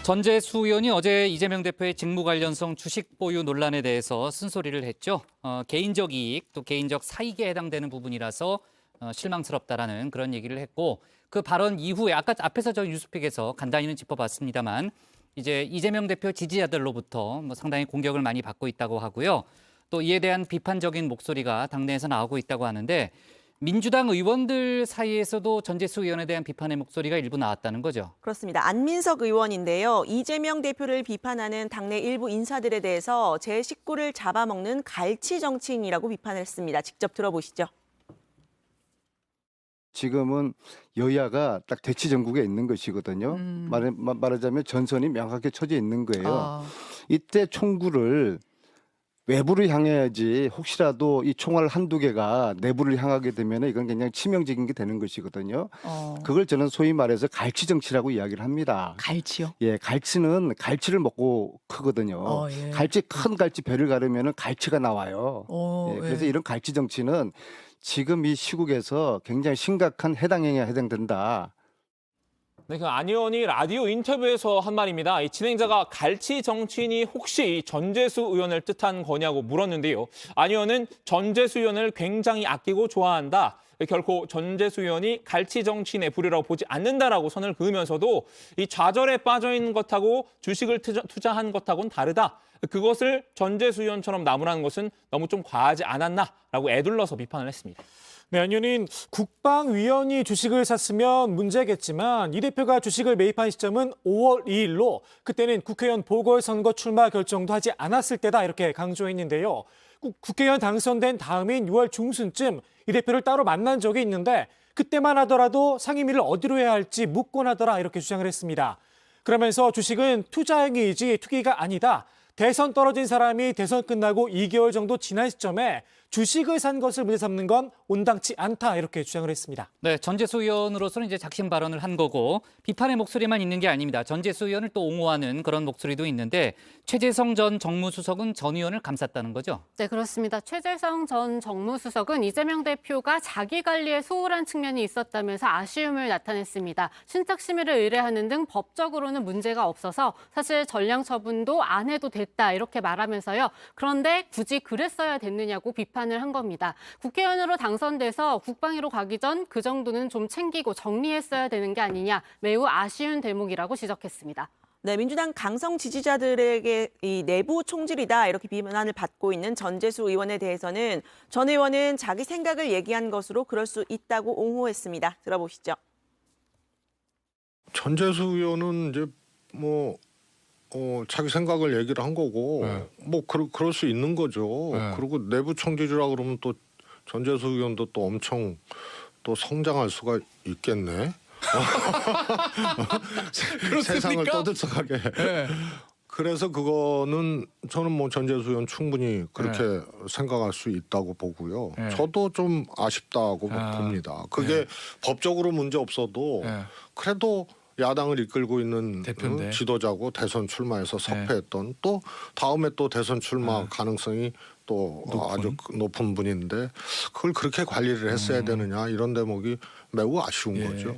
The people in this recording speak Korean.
전재수 의원이 어제 이재명 대표의 직무 관련성 주식 보유 논란에 대해서 쓴소리를 했죠. 개인적 이익 또 개인적 사익에 해당되는 부분이라서 실망스럽다라는 그런 얘기를 했고 그 발언 이후에 아까 앞에서 저 뉴스픽에서 간단히는 짚어봤습니다만 이제 이재명 대표 지지자들로부터 상당히 공격을 많이 받고 있다고 하고요. 또 이에 대한 비판적인 목소리가 당내에서 나오고 있다고 하는데 민주당 의원들 사이에서도 전재수 의원에 대한 비판의 목소리가 일부 나왔다는 거죠. 그렇습니다. 안민석 의원인데요. 이재명 대표를 비판하는 당내 일부 인사들에 대해서 제 식구를 잡아먹는 갈치 정치인이라고 비판을 했습니다. 직접 들어보시죠. 지금은 여야가 딱 대치 전국에 있는 것이거든요. 말하자면 전선이 명확하게 쳐져 있는 거예요. 이때 총구를 외부를 향해야지 혹시라도 이 총알 한두 개가 내부를 향하게 되면 이건 굉장히 치명적인 게 되는 것이거든요. 그걸 저는 소위 말해서 갈치 정치라고 이야기를 합니다. 갈치요? 예, 갈치는 갈치를 먹고 크거든요. 예. 갈치 큰 갈치 배를 가르면 갈치가 나와요. 예, 그래서 예. 이런 갈치 정치는 지금 이 시국에서 굉장히 심각한 해당 행위에 해당된다. 네, 그 안 의원이 라디오 인터뷰에서 한 말입니다. 이 진행자가 갈치 정치인이 혹시 전재수 의원을 뜻한 거냐고 물었는데요. 안 의원은 전재수 의원을 굉장히 아끼고 좋아한다. 결코 전재수 의원이 갈치 정치인의 부류라고 보지 않는다라고 선을 그으면서도 이 좌절에 빠져 있는 것하고 주식을 투자한 것하고는 다르다. 그것을 전재수 의원처럼 나무라는 것은 너무 좀 과하지 않았나라고 애둘러서 비판을 했습니다. 네, 안 의원은 국방위원이 주식을 샀으면 문제겠지만 이 대표가 주식을 매입한 시점은 5월 2일로 그때는 국회의원 보궐선거 출마 결정도 하지 않았을 때다 이렇게 강조했는데요. 국회의원 당선된 다음인 6월 중순쯤 이 대표를 따로 만난 적이 있는데 그때만 하더라도 상임위를 어디로 해야 할지 묻곤 하더라 이렇게 주장을 했습니다. 그러면서 주식은 투자 행위이지 투기가 아니다. 대선 떨어진 사람이 대선 끝나고 2개월 정도 지난 시점에 주식을 산 것을 문제 삼는 건 온당치 않다 이렇게 주장을 했습니다. 네, 전재수 의원으로서는 이제 작심 발언을 한 거고 비판의 목소리만 있는 게 아닙니다. 전재수 의원을 또 옹호하는 그런 목소리도 있는데 최재성 전 정무수석은 전 의원을 감쌌다는 거죠? 네, 그렇습니다. 최재성 전 정무수석은 이재명 대표가 자기 관리에 소홀한 측면이 있었다면서 아쉬움을 나타냈습니다. 신탁심의를 의뢰하는 등 법적으로는 문제가 없어서 사실 전량 처분도 안 해도 됐다 이렇게 말하면서요. 그런데 굳이 그랬어야 됐느냐고 비판을 한 겁니다. 국회의원으로 당선돼서 국방위로 가기 전 그 정도는 좀 챙기고 정리했어야 되는 게 아니냐 매우 아쉬운 대목이라고 지적했습니다. 네, 민주당 강성 지지자들에게 이 내부 총질이다 이렇게 비난을 받고 있는 전재수 의원에 대해서는 전 의원은 자기 생각을 얘기한 것으로 그럴 수 있다고 옹호했습니다. 들어보시죠. 전재수 의원은 이제 자기 생각을 얘기를 한 거고 그럴 수 있는 거죠. 그리고 내부 총질이라 그러면 또 전재수 의원도 또 엄청 또 성장할 수가 있겠네. 세상을 떠들썩하게. 네. 그래서 그거는 저는 전재수 의원 충분히 그렇게 생각할 수 있다고 보고요. 저도 좀 아쉽다고 봅니다. 그게 법적으로 문제 없어도 그래도 야당을 이끌고 있는 대표인데. 지도자고 대선 출마해서 섭외했던 또 다음에 또 대선 출마 가능성이 또 아주 높은 분인데 그걸 그렇게 관리를 했어야 되느냐 이런 대목이 매우 아쉬운 거죠.